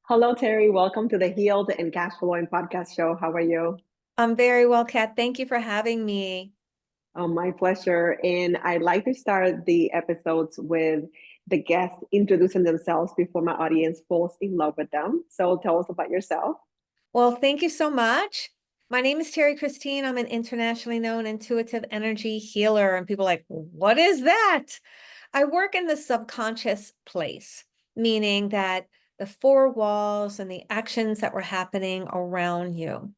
Hello, Terry. Welcome to the Healed and Cash Flowing podcast show. How are you? I'm very well, Kat. Thank you for having me. My pleasure. And I'd like to start the episodes with the guests introducing themselves before my audience falls in love with them. So tell us about yourself. Well, thank you so much. My name is Terrie Christine. I'm an internationally known intuitive energy healer. And people are like, what is that? I work in the subconscious place, meaning that the four walls and the actions that were happening around you,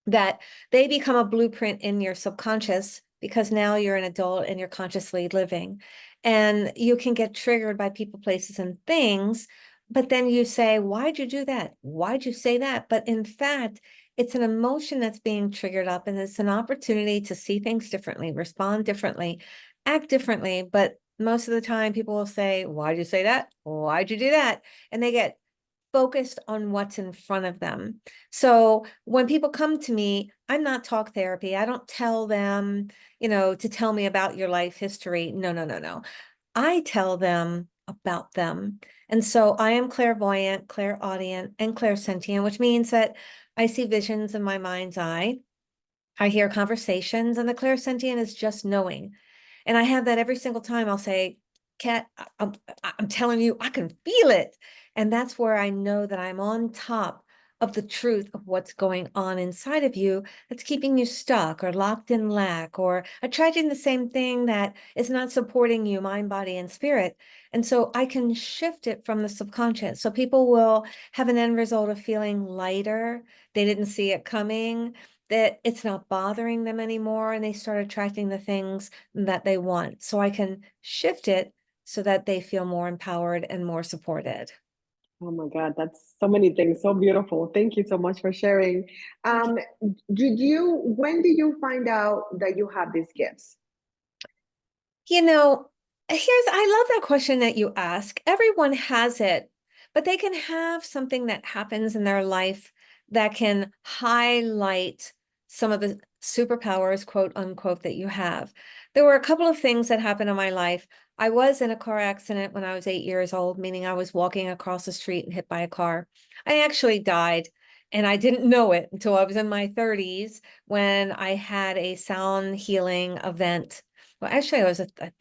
that they become a blueprint in your subconscious because now you're an adult and you're consciously living. And you can get triggered by people, places, and things. But then you say, why'd you do that? Why'd you say that? But in fact, it's an emotion that's being triggered up, and it's an opportunity to see things differently, respond differently, act differently. But most of the time, people will say, why'd you say that? Why'd you do that? And they get focused on what's in front of them. So when people come to me, I'm not talk therapy. I don't tell them, to tell me about your life history. No, no, no, no. I tell them about them. And so I am clairvoyant, clairaudient, and clairsentient, which means that I see visions in my mind's eye. I hear conversations, and the clairsentient is just knowing. And I have that every single time. I'll say, Kat, I'm telling you, I can feel it. And that's where I know that I'm on top of the truth of what's going on inside of you that's keeping you stuck or locked in lack or attracting the same thing that is not supporting you, mind, body, and spirit. And so I can shift it from the subconscious. So people will have an end result of feeling lighter. They didn't see it coming, that it's not bothering them anymore, and they start attracting the things that they want. So I can shift it so that they feel more empowered and more supported. Oh my God, that's so many things. So beautiful. Thank you so much for sharing. Um, when did you find out that you have these gifts? You know, I love that question that you ask. Everyone has it, but they can have something that happens in their life that can highlight some of the superpowers, quote unquote, that you have. There were a couple of things that happened in my life. I was in a car accident when I was 8 years old, meaning I was walking across the street and hit by a car. I actually died. And I didn't know it until I was in my 30s when I had a sound healing event. Well, actually,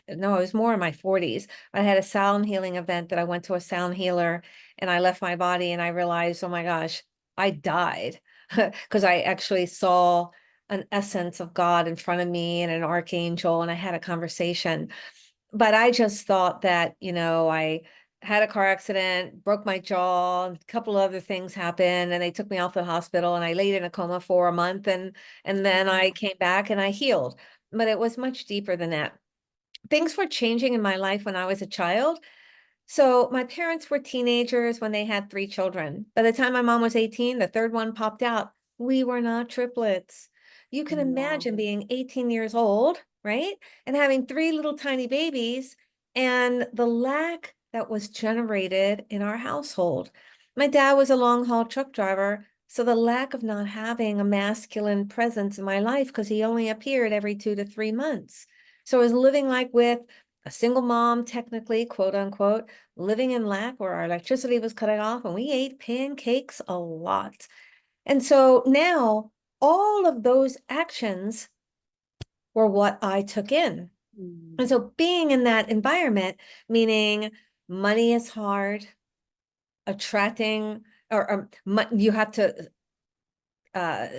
no, I was more in my 40s. I had a sound healing event that I went to a sound healer, and I left my body and I realized, oh my gosh, I died because I actually saw an essence of God in front of me and an archangel, and I had a conversation. But I just thought that, I had a car accident, broke my jaw, a couple of other things happened, and they took me off to the hospital, and I laid in a coma for a month, and then I came back and I healed. But it was much deeper than that. Things were changing in my life when I was a child. So my parents were teenagers when they had three children. By the time my mom was 18, the third one popped out. We were not triplets. You can Wow. imagine being 18 years old, right? And having three little tiny babies and the lack that was generated in our household. My dad was a long haul truck driver. So the lack of not having a masculine presence in my life because he only appeared every 2 to 3 months. So I was living like with a single mom, technically, quote unquote, living in lack where our electricity was cutting off and we ate pancakes a lot. And so now all of those actions were what I took in. And Mm. so being in that environment, meaning money is hard, attracting, you have to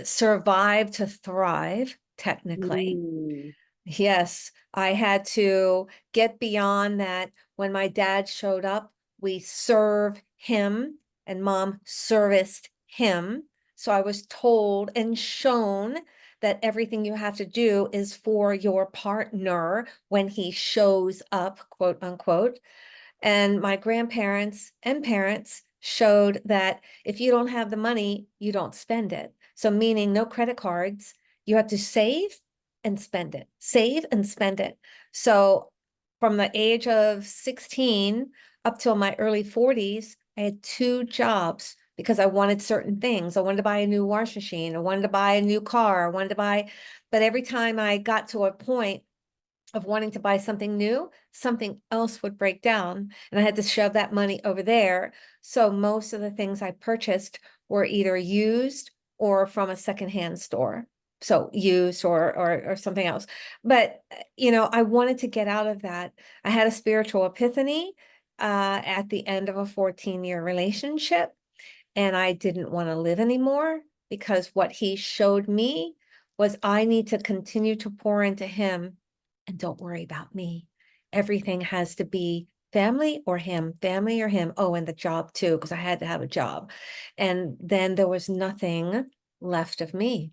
survive to thrive, technically. Mm. Yes, I had to get beyond that. When my dad showed up, we serve him and mom serviced him. So I was told and shown that everything you have to do is for your partner when he shows up, quote unquote. And my grandparents and parents showed that if you don't have the money, you don't spend it. So meaning no credit cards, you have to save and spend it, save and spend it. So from the age of 16 up till my early 40s, I had two jobs because I wanted certain things. I wanted to buy a new wash machine. I wanted to buy a new car. I wanted to buy, but every time I got to a point of wanting to buy something new, something else would break down. And I had to shove that money over there. So most of the things I purchased were either used or from a secondhand store. So used or something else. But, I wanted to get out of that. I had a spiritual epiphany at the end of a 14-year relationship. And I didn't want to live anymore because what he showed me was I need to continue to pour into him and don't worry about me. Everything has to be family or him, family or him. Oh, and the job too, because I had to have a job. And then there was nothing left of me.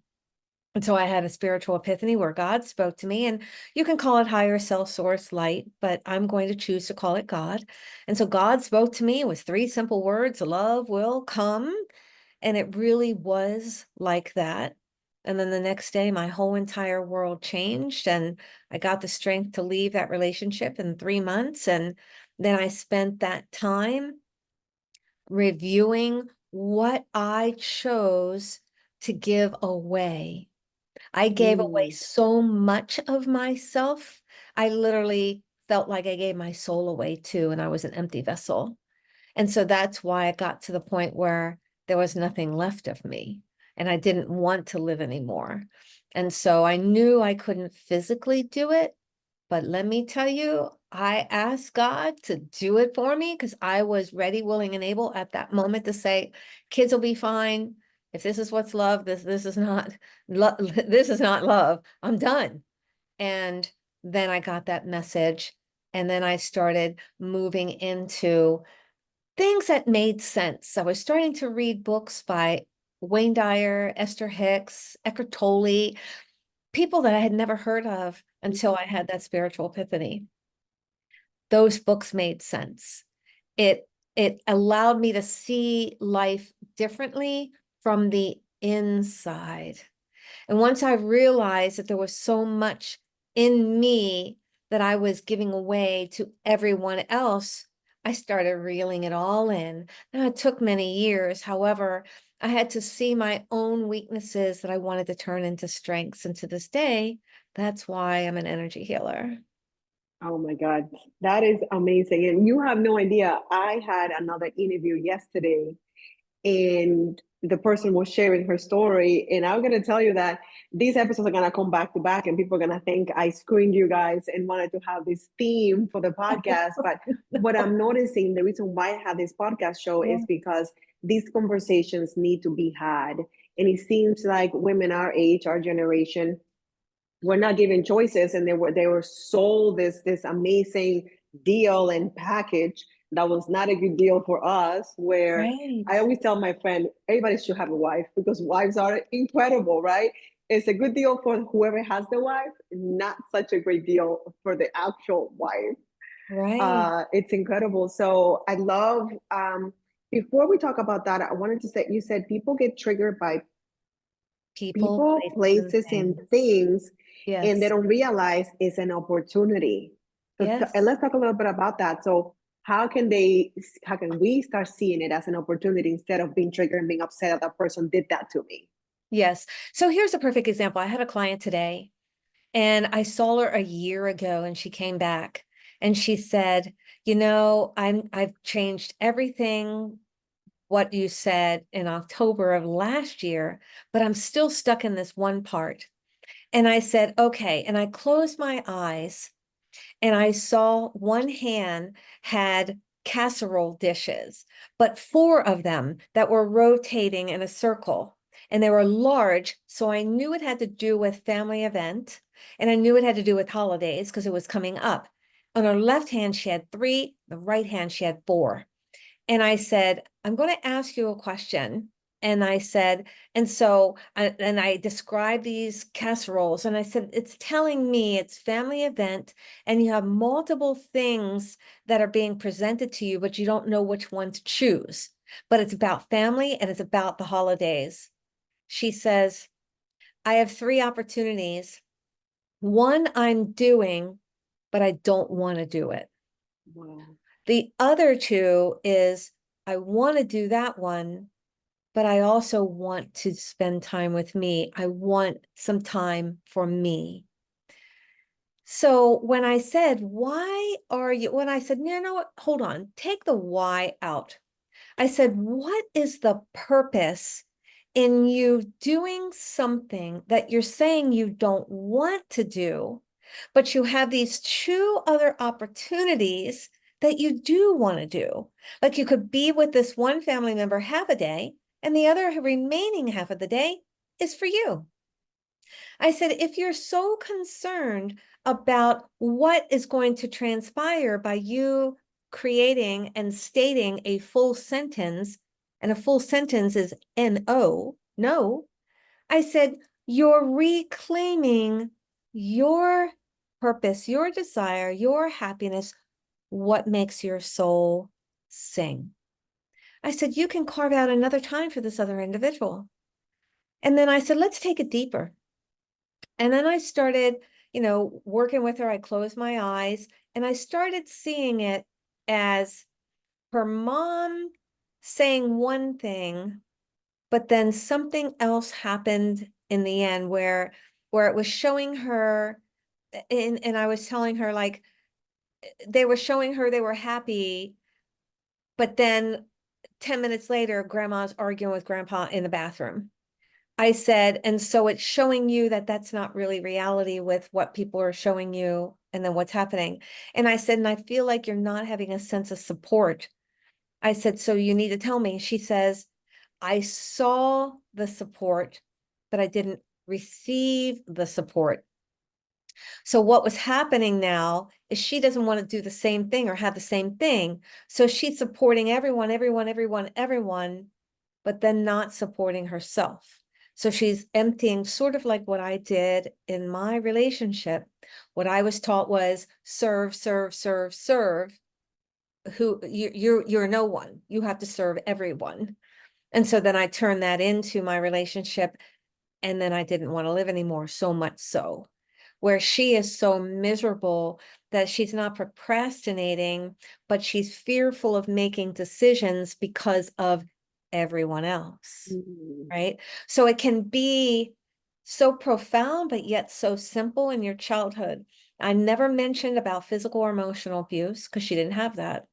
And so I had a spiritual epiphany where God spoke to me, and you can call it higher self source light, but I'm going to choose to call it God. And so God spoke to me with 3 simple words: love will come. And it really was like that. And then the next day, my whole entire world changed, and I got the strength to leave that relationship in 3 months. And then I spent that time reviewing what I chose to give away. I gave away Mm. so much of myself. I literally felt like I gave my soul away too, and I was an empty vessel. And so that's why I got to the point where there was nothing left of me and I didn't want to live anymore. And so I knew I couldn't physically do it. But let me tell you, I asked God to do it for me because I was ready, willing, and able at that moment to say, kids will be fine. If this is what's love, this is not this is not love. I'm done. And then I got that message. And then I started moving into things that made sense. I was starting to read books by Wayne Dyer, Esther Hicks, Eckhart Tolle, people that I had never heard of until I had that spiritual epiphany. Those books made sense. It allowed me to see life differently from the inside. And once I realized that there was so much in me that I was giving away to everyone else, I started reeling it all in. Now, it took many years. However, I had to see my own weaknesses that I wanted to turn into strengths. And to this day, that's why I'm an energy healer. Oh my God, that is amazing. And you have no idea. I had another interview yesterday, and the person was sharing her story. And I'm going to tell you that these episodes are going to come back to back, and people are going to think I screened you guys and wanted to have this theme for the podcast. But what I'm noticing, the reason why I have this podcast show Yeah. is because these conversations need to be had. And it seems like women our age, our generation, were not given choices, and they were sold this amazing deal and package that was not a good deal for us, where Right. I always tell my friend, everybody should have a wife because wives are incredible, right? It's a good deal for whoever has the wife, not such a great deal for the actual wife. Right. It's incredible. So I love, before we talk about that, I wanted to say, you said people get triggered by People, people, places, and places, and things. things, and they Yes. don't realize it's an opportunity. So, and Yes. let's talk a little bit about that. So, how can we start seeing it as an opportunity instead of being triggered and being upset that that person did that to me? Yes. So here's a perfect example. I had a client today, and I saw her a year ago, and she came back and she said, I've changed everything what you said in October of last year, but I'm still stuck in this one part. And I said, okay. And I closed my eyes and I saw one hand had casserole dishes, but 4 of them that were rotating in a circle. And they were large, so I knew it had to do with family event, and I knew it had to do with holidays because it was coming up. On her left hand, she had 3, the right hand, she had 4. And I said, I'm going to ask you a question. And I said, and I described these casseroles, and I said, it's telling me it's family event, and you have multiple things that are being presented to you, but you don't know which one to choose. But it's about family and it's about the holidays. She says, I have 3 opportunities. One I'm doing, but I don't want to do it. Wow. The other 2 is I want to do that one, but I also want to spend time with me. I want some time for me. So when I said, why are you, when I said, no, no, hold on, take the why out. I said, what is the purpose in you doing something that you're saying you don't want to do, but you have these two other opportunities that you do want to do? Like you could be with this one family member half a day, and the other remaining half of the day is for you. I said, if you're so concerned about what is going to transpire by you creating and stating a full sentence, and a full sentence is N-O, no, I said, you're reclaiming your purpose, your desire, your happiness, what makes your soul sing. I said, you can carve out another time for this other individual. And then I said, let's take it deeper. And then I started, working with her. I closed my eyes and I started seeing it as her mom saying one thing, but then something else happened in the end where it was showing her, and I was telling her, like, they were showing her they were happy, but then 10 minutes later, grandma's arguing with grandpa in the bathroom. I said, and so it's showing you that that's not really reality with what people are showing you and then what's happening. And I said, and I feel like you're not having a sense of support. I said, so you need to tell me. She says, I saw the support, but I didn't receive the support. So what was happening now is she doesn't want to do the same thing or have the same thing. So she's supporting everyone, everyone, everyone, everyone, but then not supporting herself. So she's emptying, sort of like what I did in my relationship. What I was taught was serve, serve, serve, serve. You're no one. You have to serve everyone. And so then I turned that into my relationship, and then I didn't want to live anymore, so much so where she is so miserable that she's not procrastinating, but she's fearful of making decisions because of everyone else, Mm. right? So it can be so profound, but yet so simple in your childhood. I never mentioned about physical or emotional abuse because she didn't have that.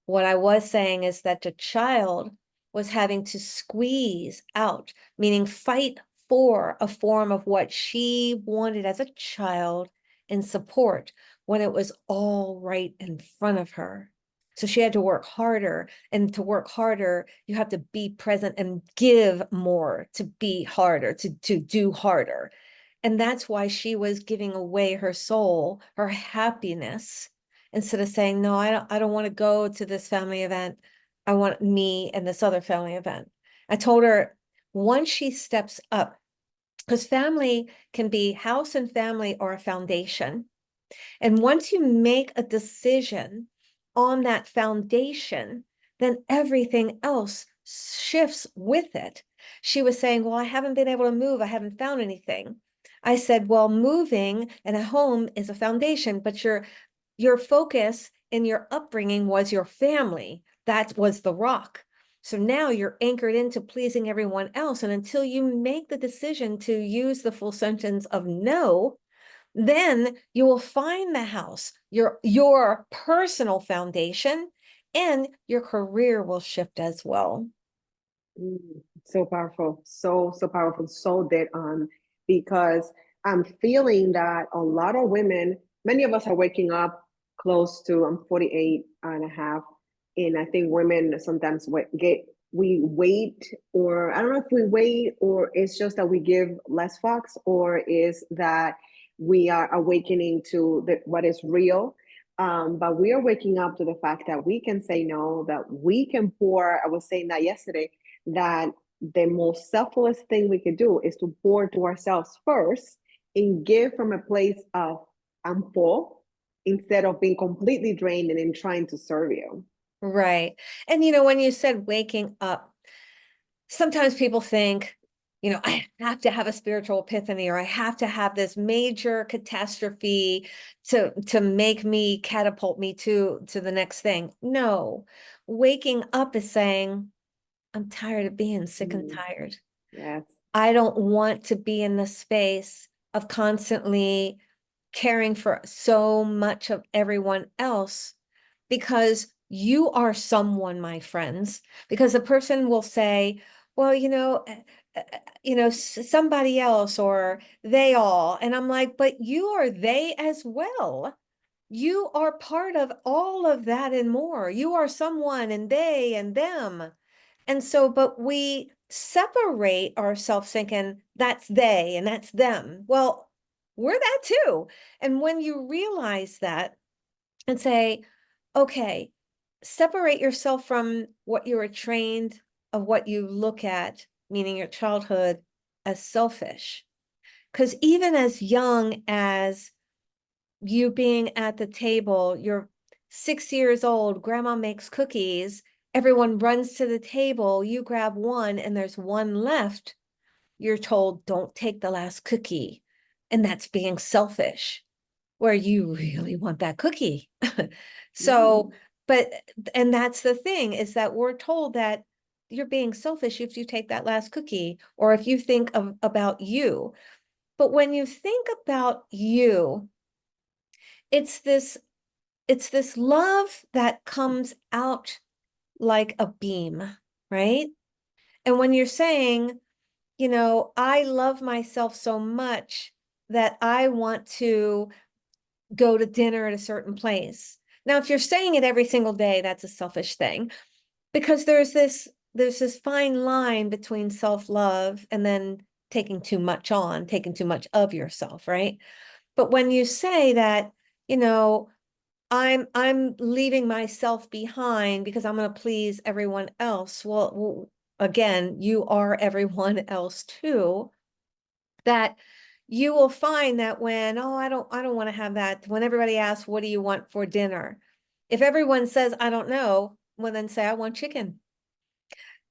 What I was saying is that the child was having to squeeze out, meaning fight for a form of what she wanted as a child in support when it was all right in front of her. So she had to work harder. And to work harder, you have to be present and give more to be harder, to do harder. And that's why she was giving away her soul, her happiness, instead of saying, no, I don't want to go to this family event. I want me and this other family event. I told her once she steps up, because family can be house and family or a foundation. And once you make a decision on that foundation, then everything else shifts with it. She was saying, well, I haven't been able to move. I haven't found anything. I said, well, moving and a home is a foundation, but your focus in your upbringing was your family. That was the rock. So now you're anchored into pleasing everyone else. And until you make the decision to use the full sentence of no, then you will find the house, your personal foundation, and your career will shift as well. So powerful, so powerful, so dead on, because I'm feeling that a lot of women, many of us are waking up close to, I'm 48 and a half, and I think women sometimes we wait, or I don't know if we wait, or it's just that we give less fucks, or is that we are awakening to what is real. But we are waking up to the fact that we can say no, that we can pour. I was saying that yesterday, that the most selfless thing we could do is to pour to ourselves first and give from a place of I'm full, instead of being completely drained and then trying to serve you. Right. And when you said waking up, sometimes people think, I have to have a spiritual epiphany, or I have to have this major catastrophe to make me catapult me to the next thing. No, waking up is saying, I'm tired of being sick and Mm, tired. yes. I don't want to be in the space of constantly caring for so much of everyone else because you are someone, my friends, because a person will say, well, somebody else or they all. And I'm like, but you are they as well. You are part of all of that and more. You are someone and they and them. And so, but we separate ourselves thinking that's they and that's them. Well, we're that too. And when you realize that and say, okay, separate yourself from what you were trained of what you look at, meaning your childhood, as selfish. Because even as young as you being at the table, you're 6 years old, grandma makes cookies, everyone runs to the table, you grab one and there's one left, you're told, don't take the last cookie. And that's being selfish, where you really want that cookie. So, but, and that's the thing, is that we're told that you're being selfish if you take that last cookie, or if you think about you. But when you think about you, it's this love that comes out like a beam, right? And when you're saying, I love myself so much that I want to go to dinner at a certain place. Now, if you're saying it every single day, that's a selfish thing, because there's this fine line between self-love and then taking too much of yourself, right? But when you say that, you know, I'm leaving myself behind because I'm going to please everyone else. Well, again, you are everyone else too. That you will find that when, oh, I don't want to have that. When everybody asks, what do you want for dinner? If everyone says, I don't know, well, then say, I want chicken.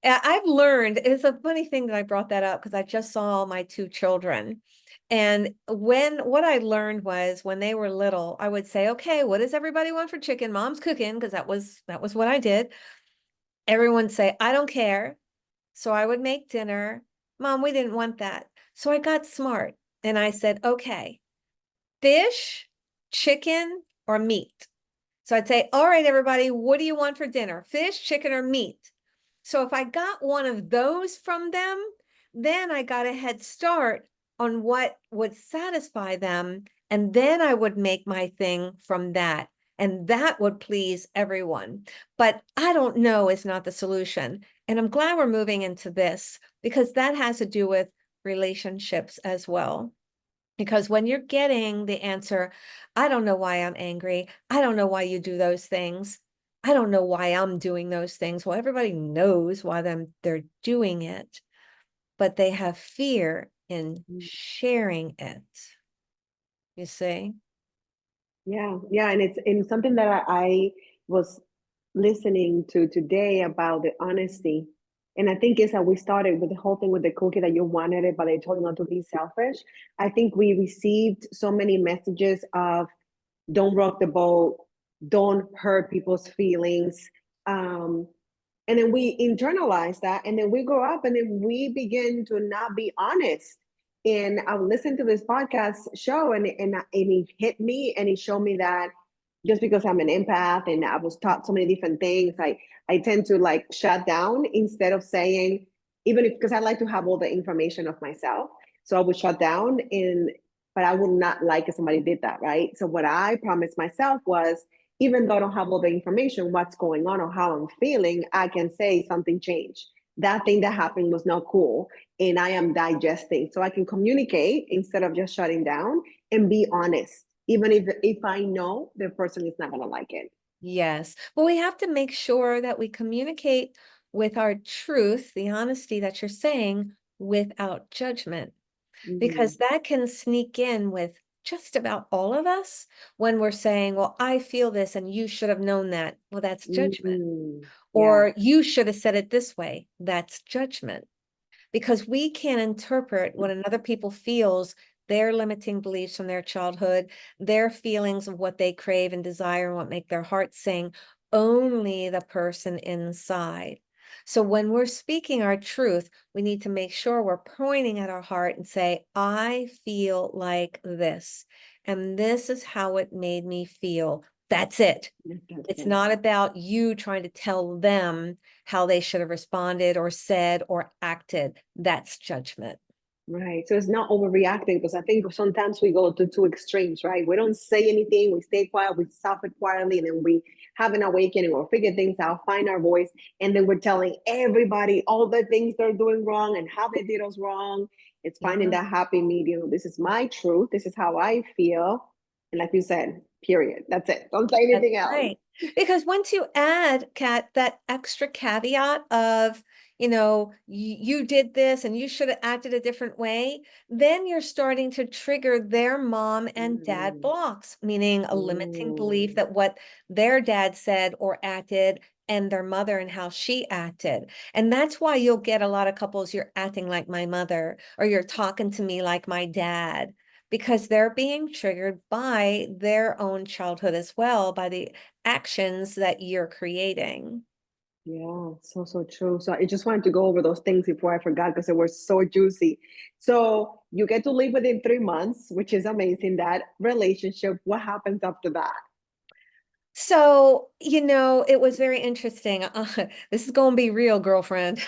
I've learned, it's a funny thing that I brought that up because I just saw my two children. And what I learned was when they were little, I would say, okay, what does everybody want for chicken? Mom's cooking, because that was what I did. Everyone say, I don't care. So I would make dinner. Mom, we didn't want that. So I got smart and I said, okay, fish, chicken, or meat. So I'd say, all right, everybody, what do you want for dinner? Fish, chicken, or meat? So if I got one of those from them, then I got a head start on what would satisfy them. And then I would make my thing from that. And that would please everyone. But I don't know is not the solution. And I'm glad we're moving into this because that has to do with relationships as well. Because when you're getting the answer, I don't know why I'm angry. I don't know why you do those things. I don't know why I'm doing those things. Well, everybody knows why they're doing it, but they have fear in sharing it. You see? Yeah, and it's something that I was listening to today about the honesty. And I think it's that we started with the whole thing with the cookie that you wanted it, but they told you not to be selfish. I think we received so many messages of don't rock the boat, don't hurt people's feelings. Um, and then we internalize that, and then we grow up, and then we begin to not be honest. And I would listen to this podcast show, and it hit me, and it showed me that just because I'm an empath and I was taught so many different things, I tend to like shut down instead of saying, even if, because I like to have all the information of myself. So I would shut down, but I would not like if somebody did that, right? So what I promised myself was, even though I don't have all the information, what's going on or how I'm feeling, I can say something changed. That thing that happened was not cool, and I am digesting. So I can communicate instead of just shutting down and be honest, even if I know the person is not going to like it. Yes. Well, we have to make sure that we communicate with our truth, the honesty that you're saying, without judgment, because that can sneak in with just about all of us when we're saying, well, I feel this and you should have known that. Well, that's judgment. Yeah. Or you should have said it this way. That's judgment. Because we can't interpret what another people feels, their limiting beliefs from their childhood, their feelings of what they crave and desire and what make their heart sing, only the person inside. So when we're speaking our truth, we need to make sure we're pointing at our heart and say, I feel like this, and this is how it made me feel. That's it. That's It's it. not about you trying to tell them how they should have responded or said or acted. That's judgment. Right. So it's not overreacting, because I think sometimes we go to two extremes, right? We don't say anything, we stay quiet, we suffer quietly, and then we have an awakening or figure things out, find our voice, and then we're telling everybody all the things they're doing wrong and how they did us wrong. It's finding Yeah. that happy medium. This is my truth. This is how I feel. And like you said, period. That's it. Don't say That's anything else. right. Because once you add, Kat, that extra caveat of, you did this and you should have acted a different way, then you're starting to trigger their mom and dad Mm, blocks, meaning a limiting belief mm, that what their dad said or acted and their mother and how she acted. And that's why you'll get a lot of couples, you're acting like my mother, or you're talking to me like my dad, because they're being triggered by their own childhood as well, by the actions that you're creating. yeah, so, so true. So I just wanted to go over those things before I forgot, because they were so juicy. So you get to live within 3 months, which is amazing. That relationship, what happens after that? So, it was very interesting. This is going to be real, girlfriend.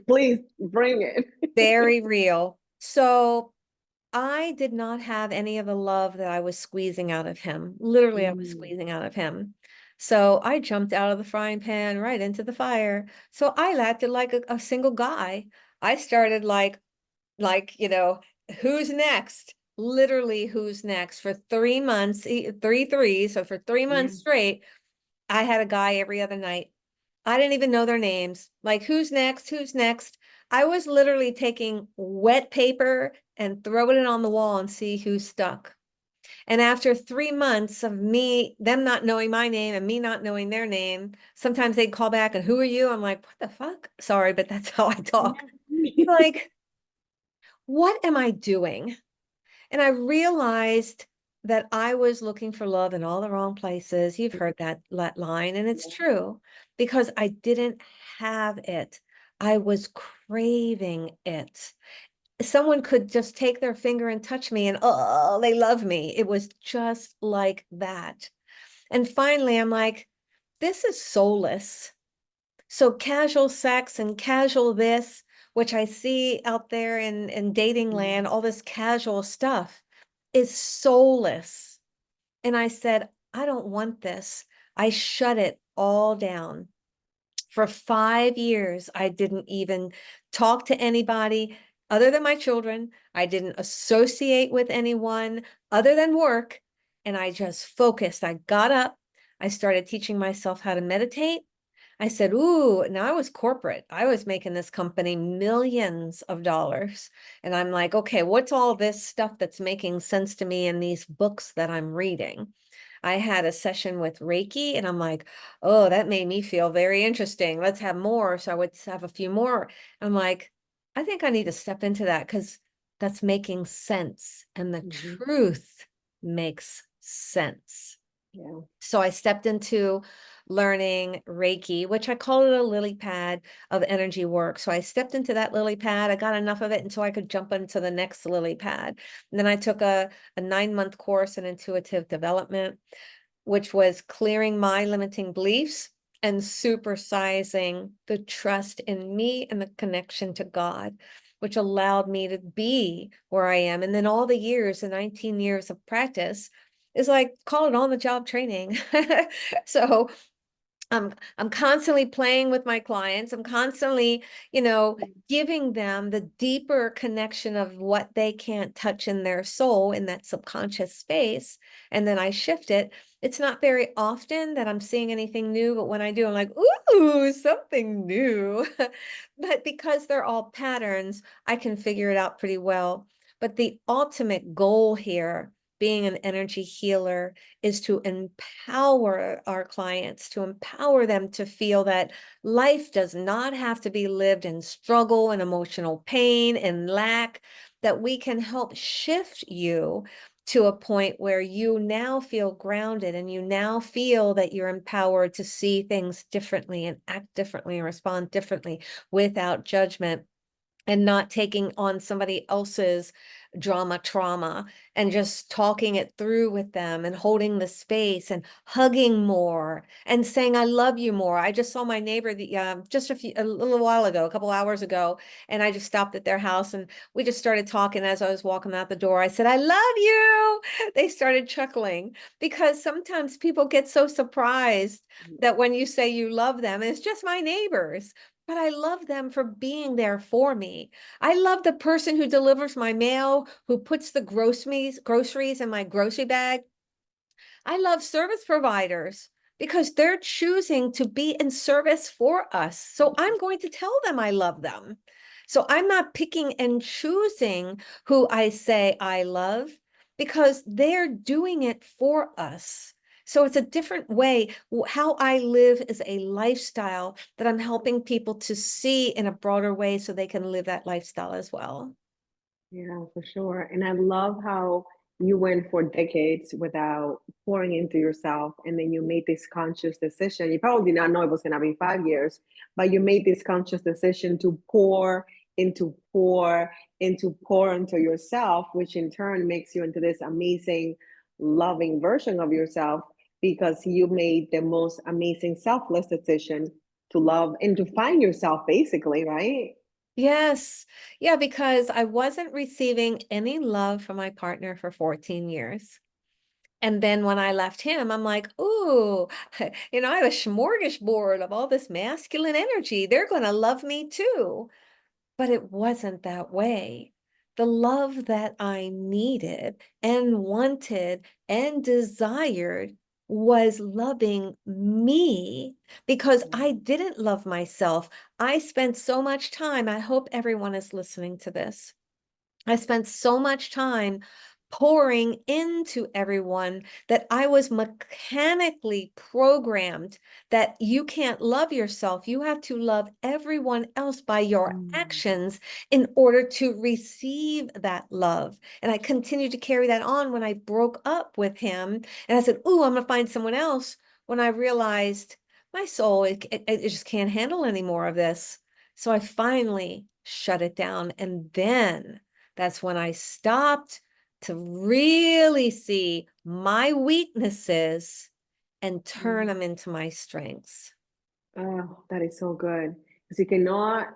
Please bring it. Very real. So, I did not have any of the love that I was squeezing out of him. Literally, I was Mm, squeezing out of him. So I jumped out of the frying pan right into the fire. So I acted like a single guy. I started like, who's next? Literally, who's next? For 3 months, 3 3. So for 3 months yeah. straight, I had a guy every other night. I didn't even know their names. Like, who's next? Who's next? I was literally taking wet paper and throwing it on the wall and see who stuck. And after 3 months of them not knowing my name and me not knowing their name, sometimes they'd call back and who are you? I'm like, what the fuck? Sorry, but that's how I talk. Like, what am I doing? And I realized that I was looking for love in all the wrong places. You've heard that line, and it's true, because I didn't have it. I was craving it. Someone could just take their finger and touch me, and oh, they love me. It was just like that. And finally, I'm like, this is soulless. So casual sex and casual this, which I see out there in dating land, all this casual stuff is soulless. And I said, I don't want this. I shut it all down. For 5 years, I didn't even talk to anybody other than my children. I didn't associate with anyone other than work. And I just focused. I got up. I started teaching myself how to meditate. I said, ooh, now I was corporate. I was making this company millions of dollars. And I'm like, okay, what's all this stuff that's making sense to me in these books that I'm reading? I had a session with Reiki and I'm like, oh, that made me feel very interesting. Let's have more. So I would have a few more. I'm like, I think I need to step into that because that's making sense. And the Mhm. truth makes sense. Yeah. So I stepped into learning Reiki, which I call it a lily pad of energy work. So I stepped into that lily pad. I got enough of it until I could jump into the next lily pad. And then I took a 9-month course in intuitive development, which was clearing my limiting beliefs and supersizing the trust in me and the connection to God, which allowed me to be where I am. And then all the years, the 19 years of practice, is like, call it on the job training. So I'm constantly playing with my clients. I'm constantly, giving them the deeper connection of what they can't touch in their soul in that subconscious space. And then I shift it. It's not very often that I'm seeing anything new, but when I do, I'm like, ooh, something new. But because they're all patterns, I can figure it out pretty well. But the ultimate goal here, being an energy healer, is to empower our clients, to empower them to feel that life does not have to be lived in struggle and emotional pain and lack, that we can help shift you to a point where you now feel grounded and you now feel that you're empowered to see things differently and act differently and respond differently without judgment, and not taking on somebody else's trauma, and just talking it through with them and holding the space and hugging more and saying, I love you more. I just saw my neighbor just a little while ago, a couple hours ago, and I just stopped at their house and we just started talking. As I was walking out the door, I said, I love you. They started chuckling, because sometimes people get so surprised that when you say you love them, and it's just my neighbors, but I love them for being there for me. I love the person who delivers my mail, who puts the groceries in my grocery bag. I love service providers because they're choosing to be in service for us. So I'm going to tell them I love them. So I'm not picking and choosing who I say I love, because they're doing it for us. So it's a different way. How I live is a lifestyle that I'm helping people to see in a broader way so they can live that lifestyle as well. Yeah, for sure. And I love how you went for decades without pouring into yourself. And then you made this conscious decision. You probably did not know it was going to be 5 years, but you made this conscious decision to pour into yourself, which in turn makes you into this amazing, loving version of yourself, because you made the most amazing selfless decision to love and to find yourself, basically, right? Yes. Yeah, because I wasn't receiving any love from my partner for 14 years. And then when I left him, I'm like, ooh, I have a smorgasbord of all this masculine energy. They're going to love me too. But it wasn't that way. The love that I needed and wanted and desired was loving me, because I didn't love myself. I spent so much time, I hope everyone is listening to this. I spent so much time pouring into everyone that I was mechanically programmed that you can't love yourself. You have to love everyone else by your Mm. actions in order to receive that love. And I continued to carry that on when I broke up with him. And I said, ooh, I'm going to find someone else, when I realized my soul, it just can't handle any more of this. So I finally shut it down. And then that's when I stopped to really see my weaknesses and turn Mm. them into my strengths. Oh, that is so good. Because you cannot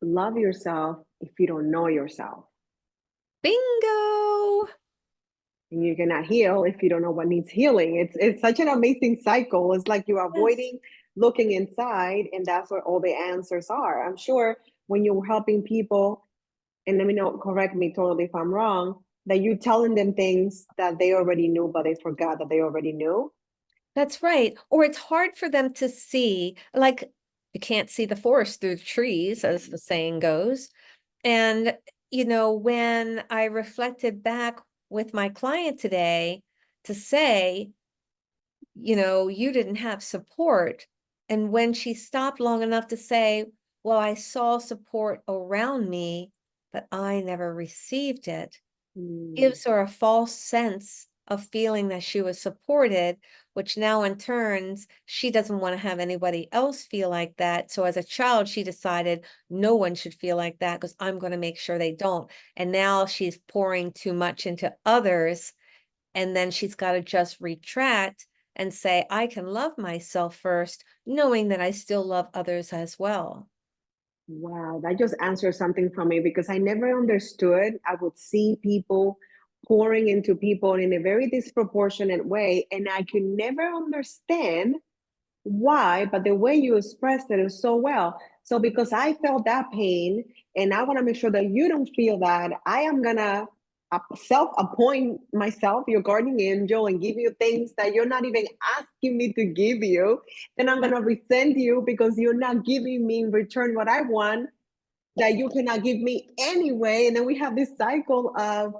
love yourself if you don't know yourself. Bingo! And you cannot heal if you don't know what needs healing. It's such an amazing cycle. It's like you're Yes. avoiding looking inside, and that's where all the answers are. I'm sure when you're helping people, and let me know, correct me totally if I'm wrong, that you're telling them things that they already knew, but they forgot that they already knew. That's right. Or it's hard for them to see, like, you can't see the forest through the trees, as the saying goes. And, when I reflected back with my client today to say, you didn't have support. And when she stopped long enough to say, well, I saw support around me, but I never received it, Mm. gives her a false sense of feeling that she was supported, which now in turns, she doesn't want to have anybody else feel like that. So as a child, she decided no one should feel like that because I'm going to make sure they don't. And now she's pouring too much into others. And then she's got to just retract and say, I can love myself first, knowing that I still love others as well. Wow, that just answered something for me, because I never understood. I would see people pouring into people in a very disproportionate way, and I could never understand why, but the way you expressed it is so well. So because I felt that pain, and I want to make sure that you don't feel that, I am gonna self-appoint myself your guardian angel and give you things that you're not even asking me to give you. Then I'm gonna resent you because you're not giving me in return what I want, that you cannot give me anyway. And then we have this cycle of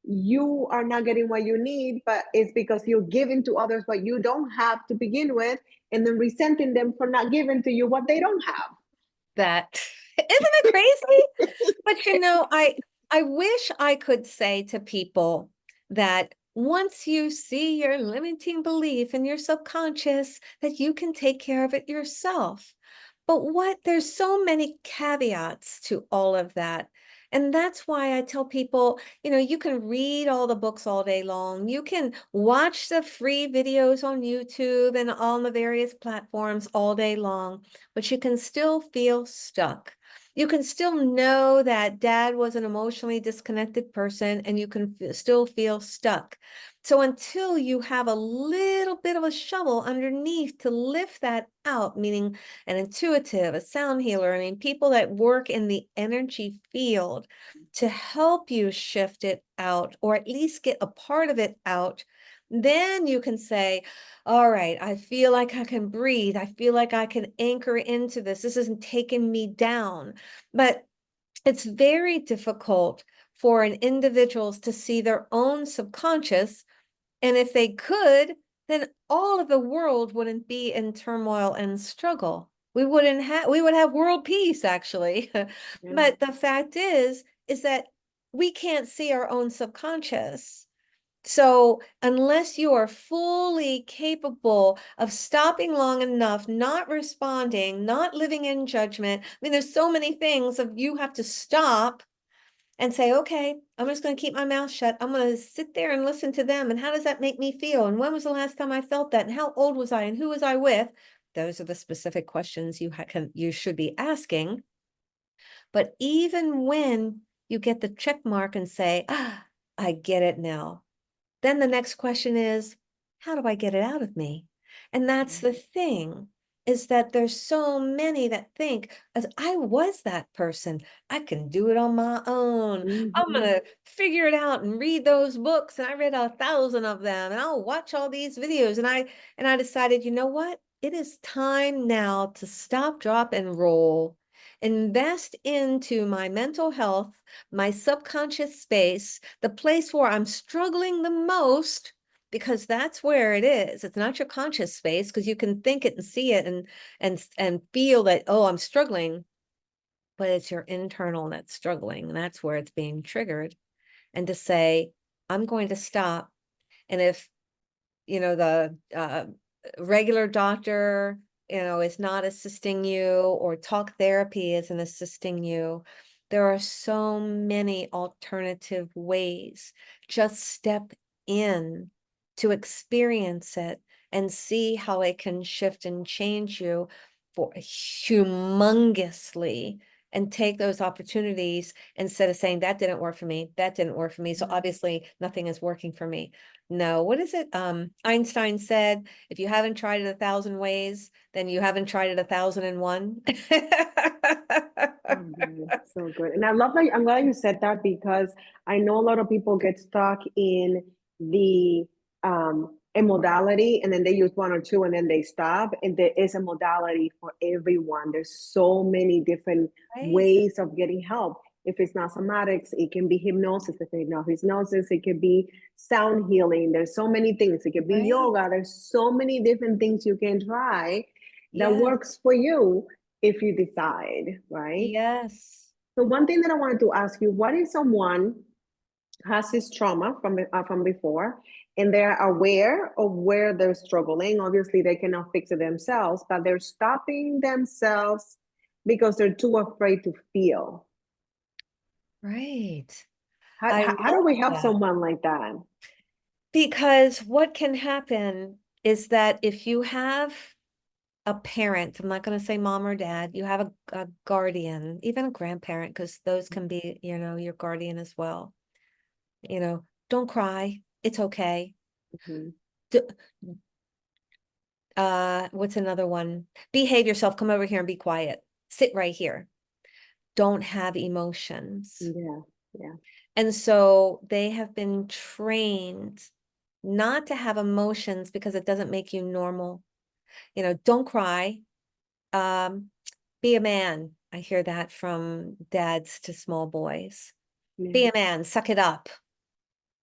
you are not getting what you need, but it's because you're giving to others what you don't have to begin with, and then resenting them for not giving to you what they don't have. That isn't it crazy? But I wish I could say to people that once you see your limiting belief in your subconscious, that you can take care of it yourself. But there's so many caveats to all of that. And that's why I tell people, you can read all the books all day long. You can watch the free videos on YouTube and on the various platforms all day long, but you can still feel stuck. You can still know that dad was an emotionally disconnected person, and you can still feel stuck. So until you have a little bit of a shovel underneath to lift that out, meaning an intuitive, a sound healer, I mean, people that work in the energy field to help you shift it out, or at least get a part of it out, then you can say, all right, I feel like I can breathe. I feel like I can anchor into this. This isn't taking me down. But it's very difficult for an individuals to see their own subconscious. And if they could, then all of the world wouldn't be in turmoil and struggle. We would have world peace, actually. Yeah. But the fact is that we can't see our own subconscious. So unless you are fully capable of stopping long enough, not responding, not living in judgment, I mean, there's so many things of you have to stop and say, okay, I'm just going to keep my mouth shut. I'm going to sit there and listen to them. And how does that make me feel? And when was the last time I felt that? And how old was I? And who was I with? Those are the specific questions you should be asking. But even when you get the check mark and say, I get it now, then the next question is, how do I get it out of me? And that's the thing, is that there's so many that think, as I was that person, I can do it on my own. I'm Mhm. going to figure it out and read those books. And I read 1,000 of them, and I'll watch all these videos. And I decided, you know what? It is time now to stop, drop, and roll. Invest into my mental health, my subconscious space, the place where I'm struggling the most, because that's where it is. It's not your conscious space, because you can think it and see it and feel that, oh, I'm struggling, but it's your internal that's struggling, and that's where it's being triggered. And to say, I'm going to stop. And if the regular doctor is not assisting you, or talk therapy isn't assisting you, there are so many alternative ways. Just step in to experience it and see how it can shift and change you for humongously, and take those opportunities instead of saying that didn't work for me, that didn't work for me, so obviously nothing is working for me. No, what is it? Einstein said, if you haven't tried it 1,000 ways, then you haven't tried it 1,001. So good, so good. And I love that. I'm glad you said that, because I know a lot of people get stuck in the a modality, and then they use one or two and then they stop. And there is a modality for everyone. There's so many different Right? ways of getting help. If it's not somatics, it can be hypnosis. If it's not hypnosis, it could be sound healing. There's so many things. It could be Right? yoga. There's so many different things you can try that Yes. works for you if you decide, right? Yes. So one thing that I wanted to ask you, what if someone has this trauma from before, and they're aware of where they're struggling? Obviously, they cannot fix it themselves, but they're stopping themselves because they're too afraid to feel. Right. How, I how do we love help that. someone like that? Because what can happen is that if you have a parent, I'm not going to say mom or dad, you have a guardian, even a grandparent, because those can be, your guardian as well. Don't cry. It's okay. Mhm. D- what's another one? Behave yourself. Come over here and be quiet. Sit right here. Don't have emotions. Yeah, yeah. And so they have been trained not to have emotions because it doesn't make you normal. Don't cry. Um, be a man. I hear that from dads to small boys. Yeah. Be a man, suck it up,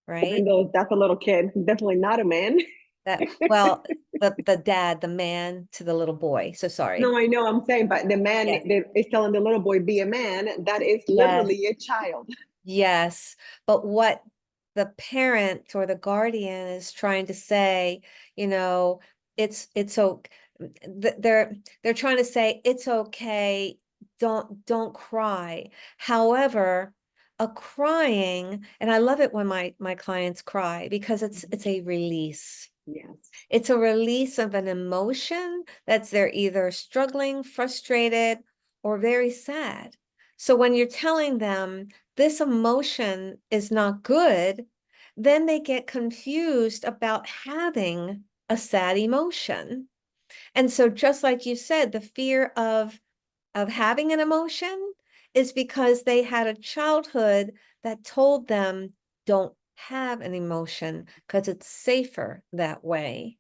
right? Even though that's a little kid, definitely not a man. Well, the dad, the man to the little boy. So sorry. No, I know, I'm saying, but the man Yes. that is telling the little boy, be a man, that is Yes. literally a child. Yes. But what the parent or the guardian is trying to say, you know, it's so they're trying to say it's okay, don't cry. However, a crying, and I love it when my clients cry because it's a release. Yes. It's a release of an emotion that's they're either struggling, frustrated, or very sad. So when you're telling them this emotion is not good, then they get confused about having a sad emotion. And so just like you said, the fear of having an emotion is because they had a childhood that told them don't have an emotion because it's safer that way.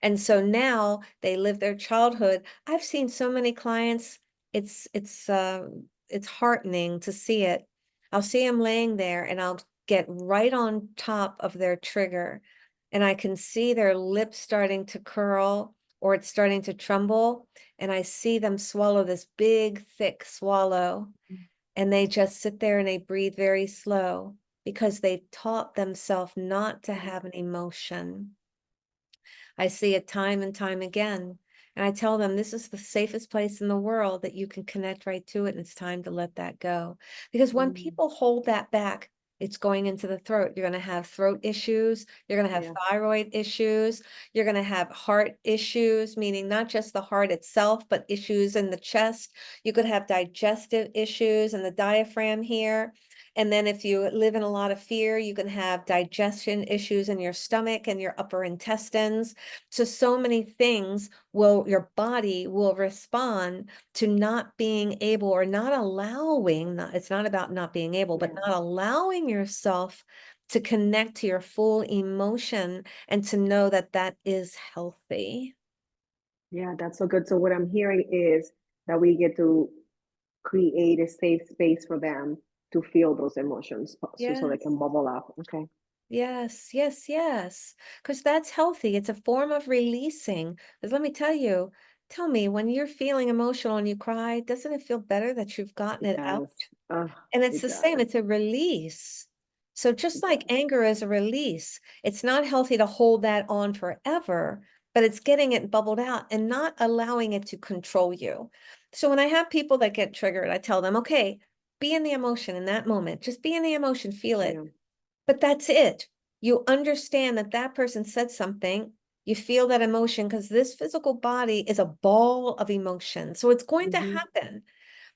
And so now they live their childhood. I've seen so many clients, it's heartening to see it. I'll see them laying there and I'll get right on top of their trigger and I can see their lips starting to curl or it's starting to tremble and I see them swallow this big, thick swallow and they just sit there and they breathe very slow because they've taught themselves not to have an emotion. I see it time and time again. And I tell them this is the safest place in the world that you can connect right to it. And it's time to let that go. Because when Mm. people hold that back, it's going into the throat. You're going to have throat issues. You're going to have Yeah. thyroid issues. You're going to have heart issues, meaning not just the heart itself, but issues in the chest. You could have digestive issues in the diaphragm here. And then if you live in a lot of fear, you can have digestion issues in your stomach and your upper intestines. So many things your body will respond to not being able or not allowing, it's not about not being able, but Yeah. not allowing yourself to connect to your full emotion and to know that that is healthy. Yeah, that's so good. So what I'm hearing is that we get to create a safe space for them to feel those emotions so they Yes. can bubble up. Okay. Yes, yes, yes. Because that's healthy. It's a form of releasing. Because let me tell me, when you're feeling emotional and you cry, doesn't it feel better that you've gotten it out? Yes. Oh, And it's it the same, does. it's a release. So just It like does. anger is a release, it's not healthy to hold that on forever, but it's getting it bubbled out and not allowing it to control you. So when I have people that get triggered, I tell them, okay, be in the emotion in that moment. Just be in the emotion, feel it. Yeah. But that's it. You understand that that person said something. You feel that emotion because this physical body is a ball of emotion. So it's going to Hmm. happen.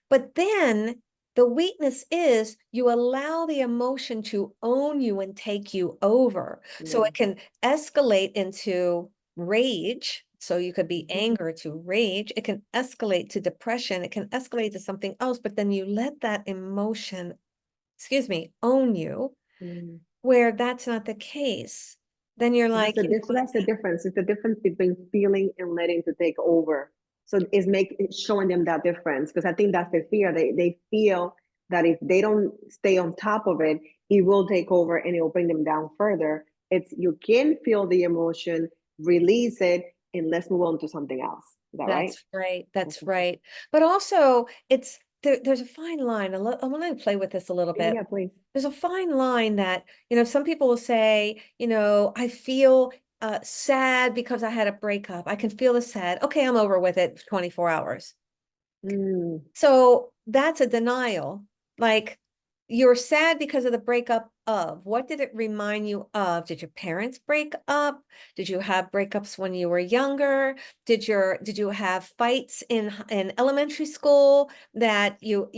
But then the weakness is you allow the emotion to own you and take you over. So Yeah. it can escalate into rage. So you could be Hmm. anger to rage. It can escalate to depression. It can escalate to something else. But then you let that emotion, excuse me, own you, Mm. where that's not the case. Then you're like, you know So that's the difference. It's the difference between feeling and letting to take over. So it's showing them that difference because I think that's the fear. They feel that if they don't stay on top of it, it will take over and it will bring them down further. It's you can feel the emotion, release it, and let's move on to something else. Is that right? that's right. That's Okay. right. But also, there's a fine line. I want to play with this a little Yeah, bit. yeah, please. There's a fine line that, some people will say, I feel sad because I had a breakup. I can feel the sad. Okay, I'm over with it 24 hours. Mm, So that's a denial. Like you're sad because of the breakup of what did it remind you of? Did your parents break up? Did you have breakups when you were younger? Did you have fights in elementary school that you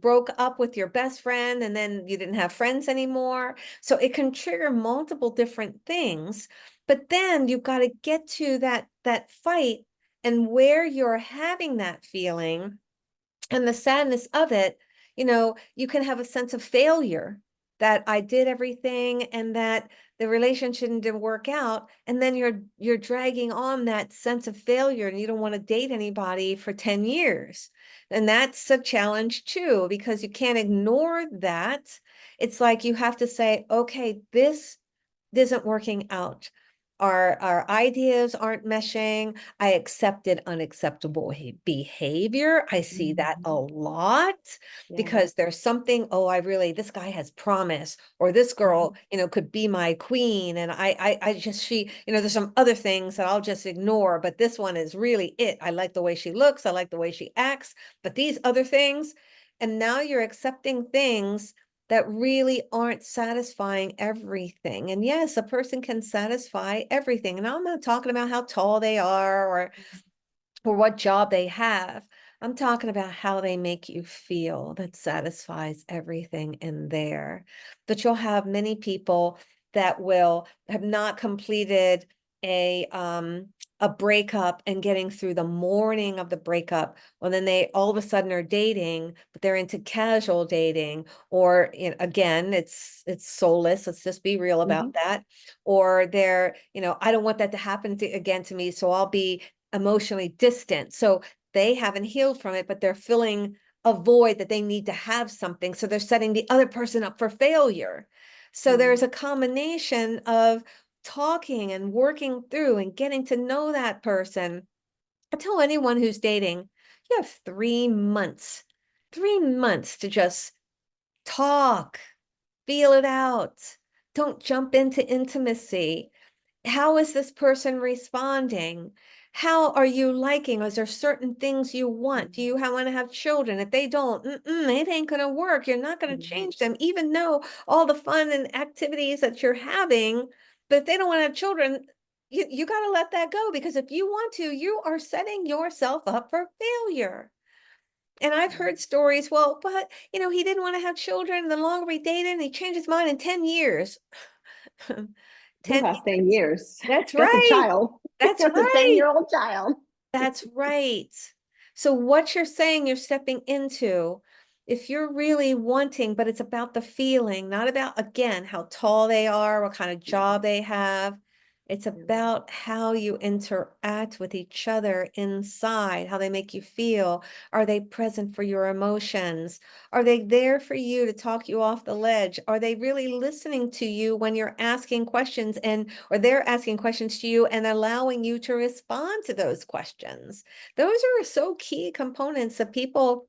broke up with your best friend and then you didn't have friends anymore? So it can trigger multiple different things. But then you've got to get to that fight and where you're having that feeling and the sadness of it, you can have a sense of failure that I did everything and that the relationship didn't work out. And then you're dragging on that sense of failure and you don't want to date anybody for 10 years. And that's a challenge too, because you can't ignore that. It's like you have to say, okay, this isn't working out. our ideas aren't meshing. I accepted unacceptable behavior. I see that a Mhm. lot Yeah. because there's something, oh, this guy has promise, or this girl, Mhm. could be my queen. And there's some other things that I'll just ignore, but this one is really it. I like the way she looks. I like the way she acts, but these other things, and now you're accepting things that really aren't satisfying everything. And yes, a person can satisfy everything. And I'm not talking about how tall they are or what job they have. I'm talking about how they make you feel. That satisfies everything in there. But you'll have many people that will have not completed a breakup and getting through the morning of the breakup. Well, then they all of a sudden are dating, but they're into casual dating, or again, it's soulless. Let's just be real about Mhm. that. Or they're, I don't want that to happen again to me, so I'll be emotionally distant. So they haven't healed from it, but they're filling a void that they need to have something. So they're setting the other person up for failure. So there's Mm. a combination of talking and working through and getting to know that person. I tell anyone who's dating, you have 3 months to just talk, feel it out. Don't jump into intimacy. How is this person responding? How are you liking? Is there certain things you want? Do you want to have children? If they don't, it ain't going to work. You're not going to Mhm. change them, even though all the fun and activities that you're having. But if they don't want to have children, you got to let that go, because if you want to, you are setting yourself up for failure. And I've Mhm. heard stories, well, but he didn't want to have children. And the longer we dated, and he changed his mind in 10 years. Who 10 has 10 years? That's That's a right. child. That's That's a right. 10-year-old child. That's right. So what you're saying you're stepping into, if you're really wanting, but it's about the feeling, not about, again, how tall they are, what kind of job Mhm. they have. It's Yeah. about how you interact with each other inside, how they make you feel. Are they present for your emotions? Are they there for you to talk you off the ledge? Are they really listening to you when you're asking questions, or they're asking questions to you and allowing you to respond to those questions? Those are so key components that people,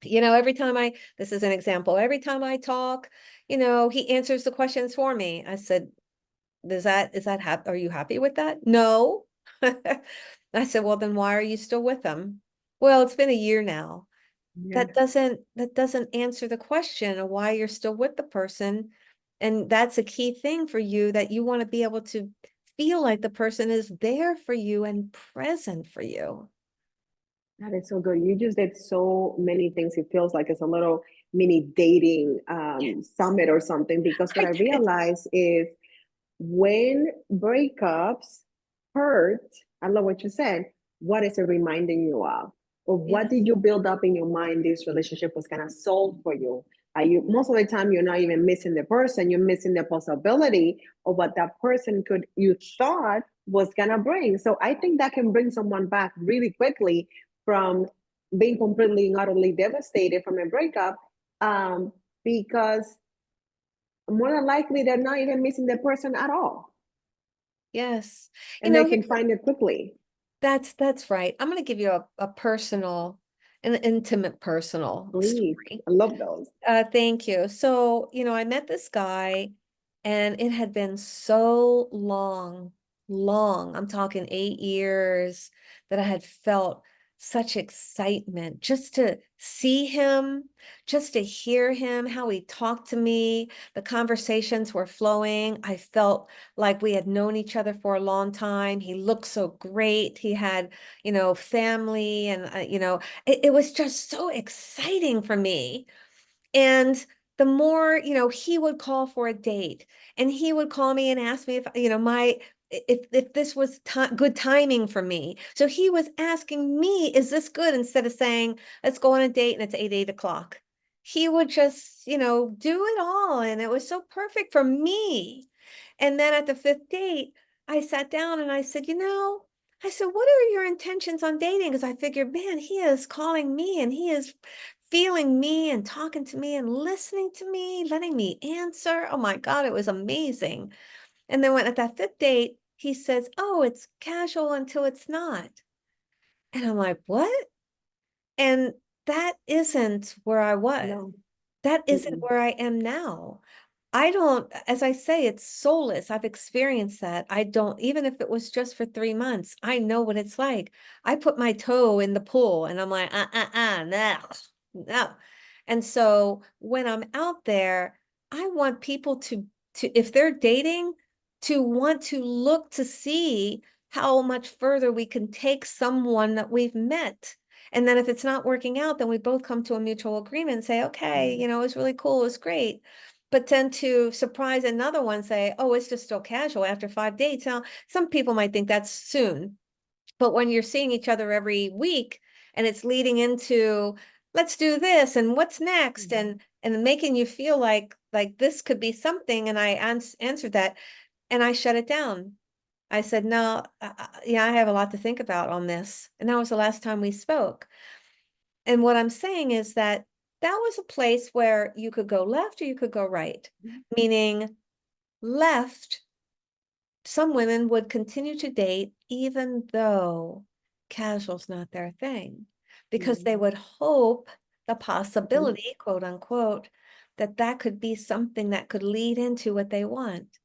this is an example, every time I talk, he answers the questions for me. I said, are you happy with that? No. I said, well, then why are you still with them? Well, it's been a year now. Yeah. That doesn't answer the question of why you're still with the person. And that's a key thing for you, that you want to be able to feel like the person is there for you and present for you. That is so good. You just did so many things. It feels like it's a little mini dating summit or something. Because what I I did. realize is when breakups hurt, I love what you said. What is it reminding you of? Or what Yes. did you build up in your mind this relationship was gonna solve for you? Are you most of the time you're not even missing the person, you're missing the possibility of what that person could you thought was gonna bring. So I think that can bring someone back really quickly from being completely and utterly devastated from a breakup, because more than likely they're not even missing the person at all, Yes. and they can find it quickly. That's right. I'm going to give you a personal, an intimate personal Please, story. I love those. Thank you. So, I met this guy, and it had been so long, long, I'm talking 8 years, that I had felt such excitement just to see him, just to hear him, how he talked to me. The conversations were flowing. I felt like we had known each other for a long time. He looked so great. He had, family, and, it was just so exciting for me. And the more, he would call for a date, and he would call me and ask me if this was good timing for me. So he was asking me, is this good? Instead of saying, let's go on a date and it's 8 o'clock. He would just, do it all. And it was so perfect for me. And then at the fifth date, I sat down and I said, I said, what are your intentions on dating? Because I figured, man, he is calling me and he is feeling me and talking to me and listening to me, letting me answer. Oh my God, it was amazing. And then when at that fifth date, he says, oh, it's casual until it's not. And I'm like, what? And that isn't where I was. No. That isn't Mm-mm. where I am now. I don't, as I say, it's soulless. I've experienced that. I don't, even if it was just for 3 months, I know what it's like. I put my toe in the pool and I'm like, no, no. And so when I'm out there, I want people if they're dating, to want to look to see how much further we can take someone that we've met. And then if it's not working out, then we both come to a mutual agreement and say, okay, Mm. it was really cool, it was great. But then to surprise another one, say, oh, it's just still casual after 5 dates. Now, some people might think that's soon, but when you're seeing each other every week and it's leading into, let's do this and what's next, Mhm. and making you feel like this could be something. And I answered that and I shut it down. I said, no, yeah, I have a lot to think about on this. And that was the last time we spoke. And what I'm saying is that that was a place where you could go left or you could go right, meaning left, some women would continue to date even though casual's not their thing, because they Mhm. would hope the Mhm. possibility, quote unquote, that that could be something that could lead into what they want.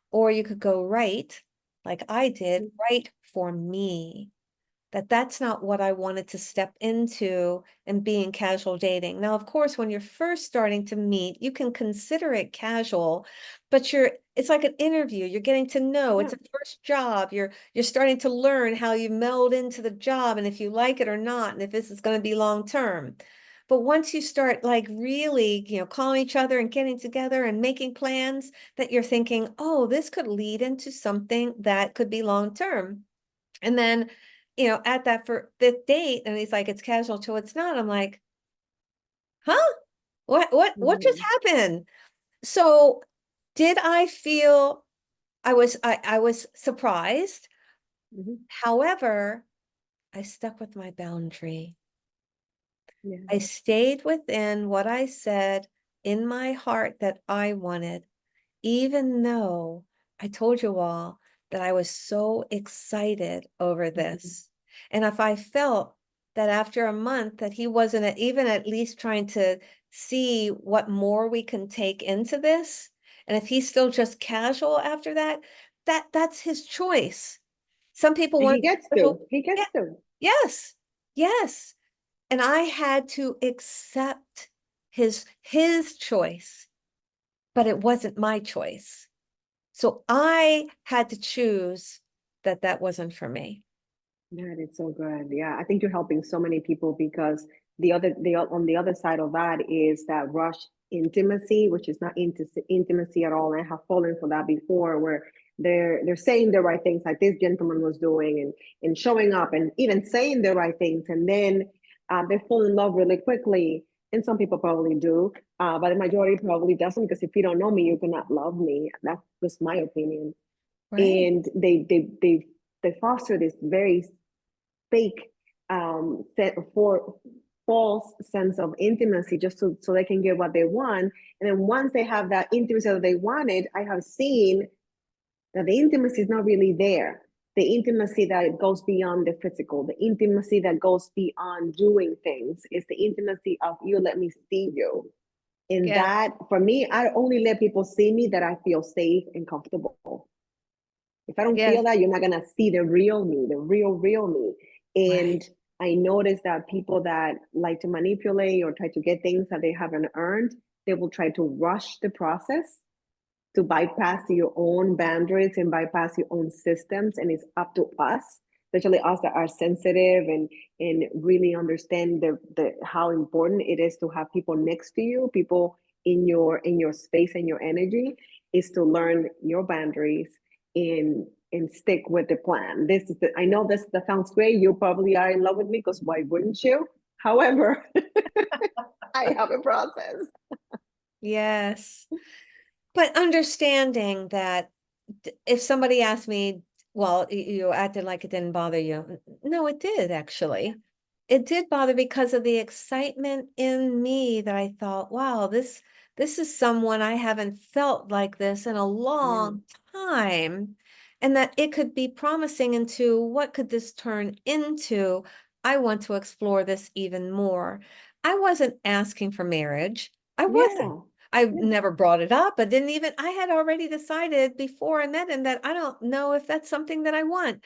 Or you could go right, like I did, Mhm. right for me, that's not what I wanted to step into and being casual dating. Now, of course, when you're first starting to meet, you can consider it casual, but it's like an interview. You're getting to know. It's Yeah. a first job. You're starting to learn how you meld into the job and if you like it or not, and if this is going to be long term. But once you start like really, calling each other and getting together and making plans, that you're thinking, oh, this could lead into something that could be long term. And then, at that for fifth date, and he's like, it's casual till it's not. I'm like, huh? What just Mhm. happened? So did I feel I was surprised. Mhm. However, I stuck with my boundary. Yeah. I stayed within what I said in my heart that I wanted, even though I told you all that I was so excited over Mhm. this. And if I felt that after a month that he wasn't even at least trying to see what more we can take into this, and if he's still just casual after that, that's his choice. Some people And want he to be gets casual. to. He Yeah, gets to. yes, yes. And I had to accept his choice, but it wasn't my choice. So I had to choose that wasn't for me. That is so good. Yeah, I think you're helping so many people because on the other side of that is that rush intimacy, which is not intimacy at all. And I have fallen for that before, where they're saying the right things, like this gentleman was doing, and showing up, and even saying the right things, and then they fall in love really quickly. And some people probably do, but the majority probably doesn't, because if you don't know me, you cannot love me. That's just my opinion. Right. And they foster this very fake set for false sense of intimacy, just so they can get what they want. And then once they have that intimacy that they wanted, I have seen that the intimacy is not really there. The intimacy that goes beyond the physical, the intimacy that goes beyond doing things, is the intimacy of, you let me see you. And Yeah. that, for me, I only let people see me that I feel safe and comfortable. If I don't feel Yes. that, you're not gonna see the real me, the real me. Right. And I noticed that people that like to manipulate or try to get things that they haven't earned, they will try to rush the process to bypass your own boundaries and bypass your own systems. And it's up to us, especially us that are sensitive and really understand the how important it is to have people next to you, people in your space and your energy, is to learn your boundaries and stick with the plan. I know this that sounds great. You probably are in love with me, because why wouldn't you? However, I have a process. Yes. But understanding that if somebody asked me, well, you acted like it didn't bother you. No, it did actually. It did bother because of the excitement in me that I thought, wow, this is someone I haven't felt like this in a Yeah. long time. and that it could be promising into what could this turn into? I want to explore this even more. I wasn't asking for marriage. I wasn't. Yeah. I Yeah. never brought it up. I didn't even, I had already decided before I met him that I don't know if that's something that I want,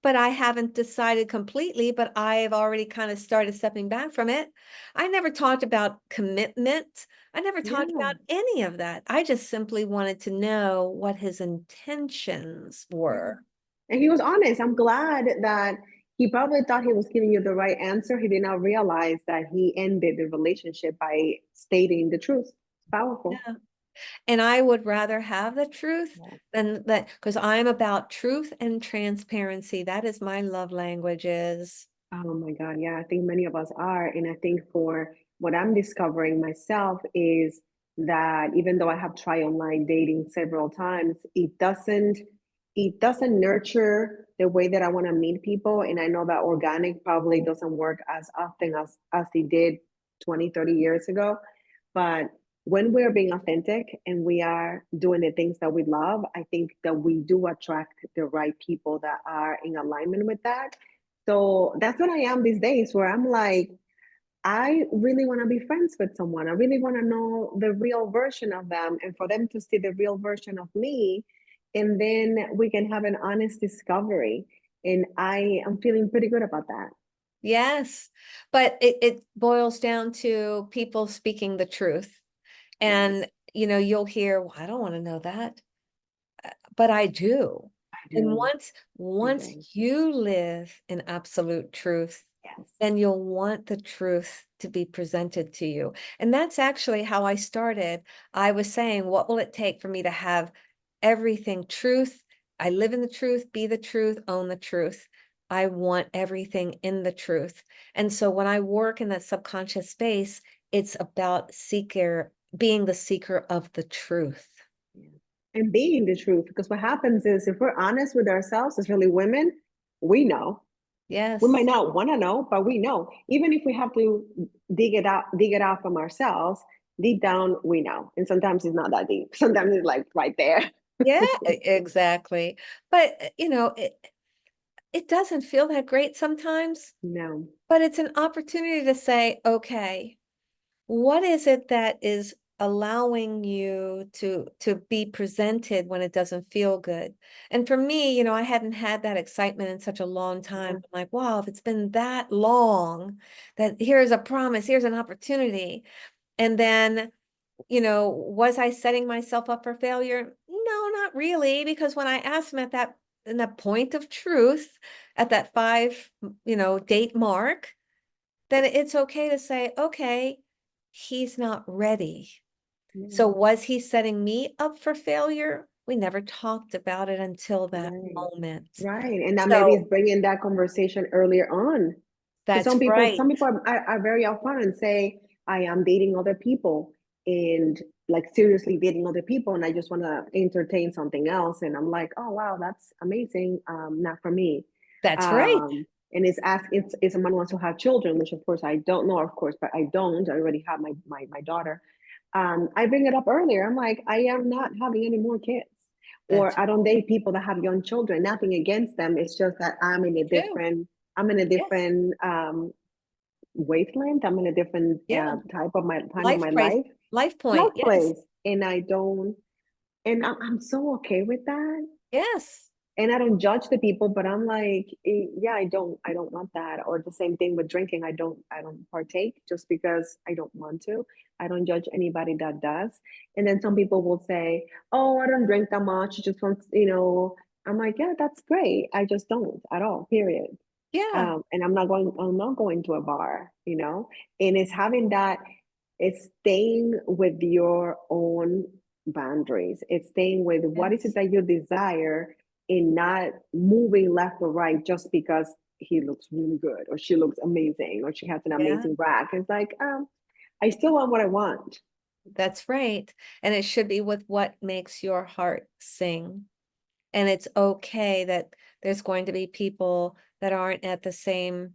but I haven't decided completely, but I've already kind of started stepping back from it. I never talked about commitment. I never talked Yeah. about any of that. I just simply wanted to know what his intentions Yeah. were. And he was honest. I'm glad that he probably thought he was giving you the right answer. He did not realize that he ended the relationship by stating the truth. It's powerful. Yeah. And I would rather have the truth Yeah. than that, because I'm about truth and transparency. That is my love languages. Oh my God. Yeah, I think many of us are. And I think for what I'm discovering myself is that even though I have tried online dating several times, it doesn't nurture the way that I want to meet people. And I know that organic probably doesn't work as often as it did 20, 30 years ago. But when we're being authentic and we are doing the things that we love, I think that we do attract the right people that are in alignment with that. So that's what I am these days, where I'm like, I really want to be friends with someone. I really want to know the real version of them and for them to see the real version of me. And then we can have an honest discovery. And I am feeling pretty good about that. Yes, but it boils down to people speaking the truth. Yes, And, you'll hear, well, I don't want to know that, but I do. I And do. I once do. you live in absolute truth, Yes. then you'll want the truth to be presented to you. And that's actually how I started. I was saying, what will it take for me to have everything truth? I live in the truth, be the truth, own the truth. I want everything in the truth. And so when I work in that subconscious space, it's about being the seeker of the truth. Yeah. And being the truth, because what happens is if we're honest with ourselves, especially women, we know. We might Yes. not want to know, but we know. Even if we have to dig it out from ourselves, deep down we know. And sometimes it's not that deep. Sometimes it's like right there. Yeah, exactly. But it doesn't feel that great sometimes, No. but it's an opportunity to say, okay, what is it that is allowing you to be presented when it doesn't feel good? And for me, I hadn't had that excitement in such a long time. Yeah. I'm like, wow, if it's been that long, that here's a promise, here's an opportunity. And then, was I setting myself up for failure? No, not really, because when I asked him at that in the point of truth at that 5, date mark, then it's okay to say, okay, he's not ready. So Yeah. was he setting me up for failure? We never talked about it until that Right. moment. Right. And that maybe is So bringing that conversation earlier on. Because that's some people, right. some people are very upfront and say, I am dating other people and like seriously dating other people, and I just want to entertain something else. And I'm like, oh wow, that's amazing. Not for me. That's right. And it's someone wants to have children, which of course I don't know, of course, but I don't. I already have my daughter. I bring it up earlier. I'm like, I am not having any more kids. That's Or I don't date people that have young children. Nothing against them. It's just that too. I'm in a Yes. different wavelength. I'm in a different Yeah. type of my time of Life my price, life, life life point. Yes. place, and I don't, and I'm so okay with that. Yes. And I don't judge the people, but I'm like, yeah, I don't want that. Or the same thing with drinking. I don't partake just because I don't want to. I don't judge anybody that does. And then some people will say, oh, I don't drink that much. Just want. I'm like, yeah, that's great. I just don't at all, period. Yeah. And I'm not going to a bar. And it's having that, it's staying with your own boundaries. It's staying with what is it Yes. that you desire and not moving left or right just because he looks really good or she looks amazing or she has an Yeah. amazing rack. It's like, I still want what I want. That's right. And it should be with what makes your heart sing. And it's okay that there's going to be people that aren't at the same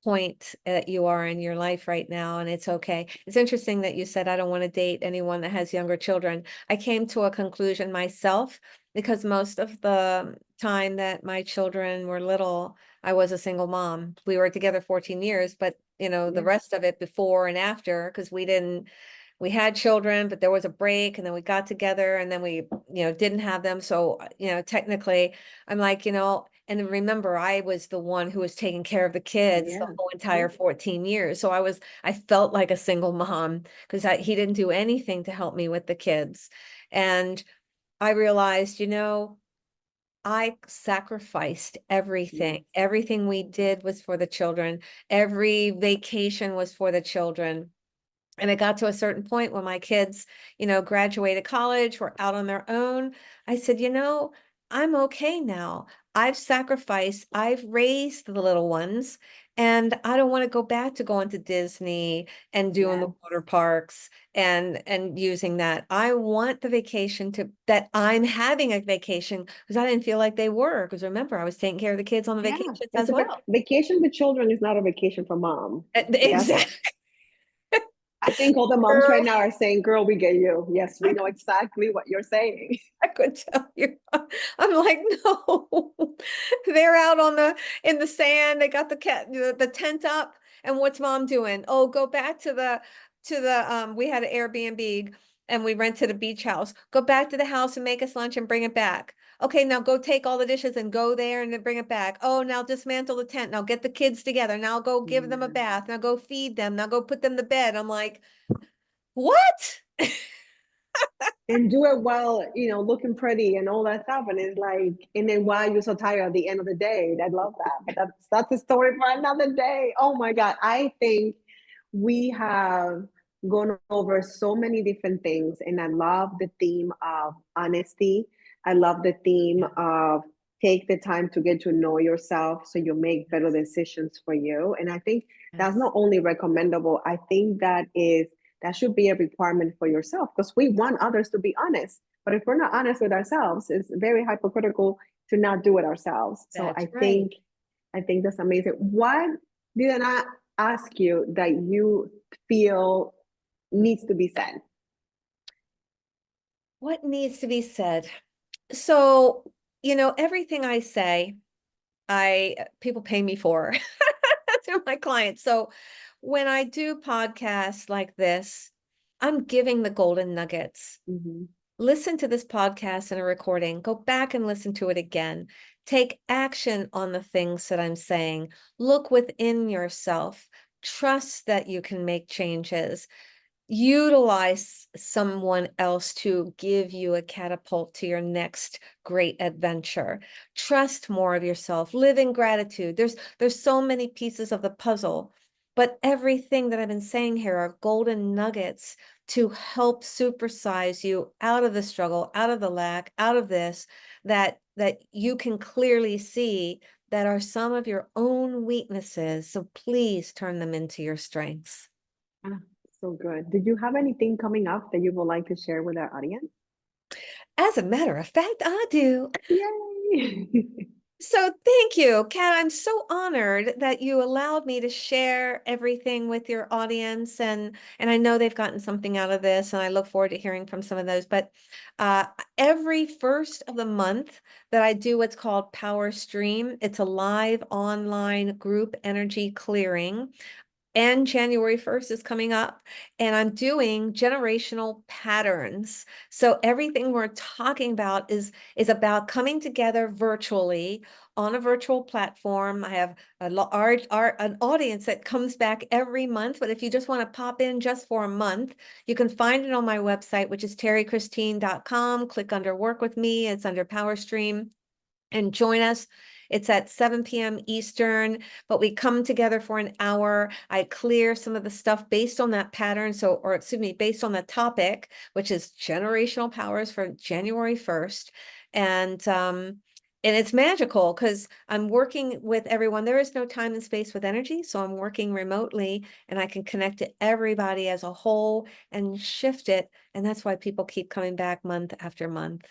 point that you are in your life right now, and it's okay. It's interesting that you said, I don't want to date anyone that has younger children. I came to a conclusion myself because most of the time that my children were little, I was a single mom. We were together 14 years, but you know, the Yeah. rest of it before and after, because we had children, but there was a break and then we got together and then we, you know, didn't have them. So, you know, technically I'm like, you know, and then remember, I was the one who was taking care of the kids the Yeah. whole Yeah. entire 14 years. So I felt like a single mom because he didn't do anything to help me with the kids. And I realized, you know, I sacrificed Yeah. everything. Everything we did was for the children. Every vacation was for the children. And it got to a certain point when my kids, you know, graduated college, were out on their own. I said, you know, I'm okay now. I've sacrificed, I've raised the little ones, and I don't want to go back to going to Disney and doing the Yeah. water parks and using that. I want the vacation to that I'm having a vacation because I didn't feel like they were. Because remember, I was taking care of the kids on the Yeah. vacations It's as a well. vacation with children is not a vacation for mom. That's Exactly. I think all the moms right now are saying, girl, we get you. Yes, we know exactly what you're saying. I could tell you. I'm like, no, they're out on in the sand. They got the tent up. And what's mom doing? Oh, go back to we had an Airbnb and we rented a beach house. Go back to the house and make us lunch and bring it back. Okay, now go take all the dishes and go there and then bring it back. Oh, now dismantle the tent. Now get the kids together. Now go give them a Yeah. bath. Now go feed them. Now go put them to bed. I'm like, what? And do it while, looking pretty and all that stuff. And it's like, and then why you're so tired at the end of the day. I love that. But that's a story for another day. Oh my God. I think we have gone over so many different things. And I love the theme of honesty. I love the theme of take the time to get to know yourself so you make better decisions for you. And I think that's Yes, not only recommendable, I think that should be a requirement for yourself because we want others to be honest. But if we're not honest with ourselves, it's very hypocritical to not do it ourselves. So that's right. I think that's amazing. What did I ask you that you feel needs to be said? What needs to be said? So, you know, everything I say, I people pay me for through my clients. So when I do podcasts like this, I'm giving the golden nuggets. Mm-hmm. Listen to this podcast and a recording, go back and listen to it again. Take action on the things that I'm saying. Look within yourself. Trust that you can make changes. Utilize someone else to give you a catapult to your next great adventure. Trust more of yourself. Live in gratitude. There's so many pieces of the puzzle, but everything that I've been saying here are golden nuggets to help supersize you out of the struggle, out of the lack, out of this that you can clearly see that are some of your own weaknesses. So please turn them into your strengths. Ah, so good. Did you have anything coming up that you would like to share with our audience? As a matter of fact, I do. Yay! So thank you, Kat. I'm so honored that you allowed me to share everything with your audience, and I know they've gotten something out of this, and I look forward to hearing from some of those. But every first of the month that I do what's called Power Stream, it's a live online group energy clearing. And January 1st is coming up, and I'm doing generational patterns. So everything we're talking about is about coming together virtually on a virtual platform. I have a large an audience that comes back every month, but if you just want to pop in just for a month, you can find it on my website, which is terriechristine.com. Click under Work with Me. It's under Power Stream and join us. It's at 7 p.m. Eastern, but we come together for an hour. I clear some of the stuff based on that pattern. So, or excuse me, based on the topic, which is generational powers for January 1st. And it's magical because I'm working with everyone. There is no time and space with energy. So I'm working remotely and I can connect to everybody as a whole and shift it. And that's why people keep coming back month after month.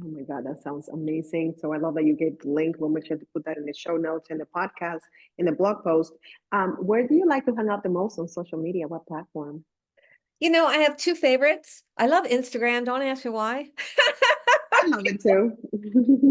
Oh my God, that sounds amazing. So I love that you gave the link. We'll make sure to put that in the show notes, in the podcast, in the blog post. Where do you like to hang out the most on social media? What platform? You know, I have two favorites. I love Instagram. Don't ask me why. I love it too.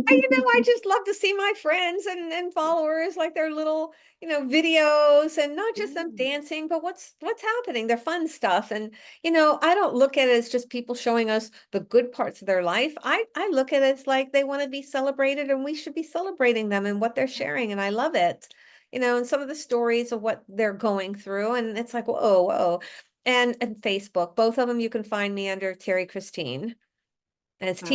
I just love to see my friends and followers like their little, videos and not just them Yeah. dancing, but what's happening, their fun stuff. And, I don't look at it as just people showing us the good parts of their life. I look at it as like they want to be celebrated and we should be celebrating them and what they're sharing. And I love it, and some of the stories of what they're going through. And it's like, whoa, whoa. And Facebook, both of them, you can find me under Terrie Christine. And it's That's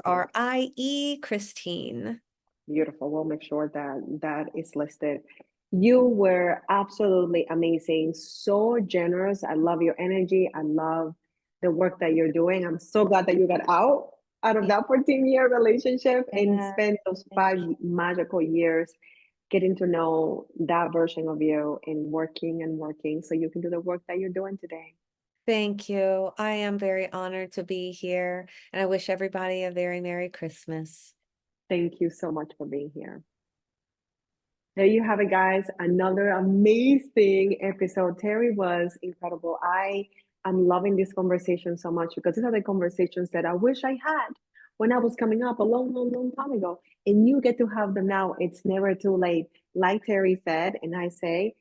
Terrie Christine. beautiful. We'll make sure that that is listed. You were absolutely amazing, so generous. I love your energy. I love the work that you're doing. I'm so glad that you got out of that 14-year relationship and Yeah, spent those thank 5 magical years getting to know that version of you and working and working so you can do the work that you're doing today. thank you. I am very honored to be here, and I wish everybody a very Merry Christmas. Thank you so much for being here. There you have it, guys. Another amazing episode. Terrie was incredible. I am loving this conversation so much because these are the conversations that I wish I had when I was coming up a long, long, long time ago. And you get to have them now. It's never too late. Like Terrie said, and I say,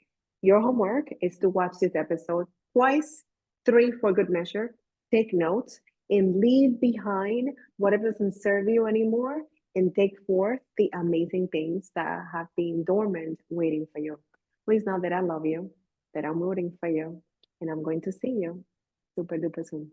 your homework is to watch this episode twice, three for good measure. Take notes and leave behind whatever doesn't serve you anymore and take forth the amazing things that have been dormant waiting for you. Please know that I love you, that I'm rooting for you, and I'm going to see you super duper soon.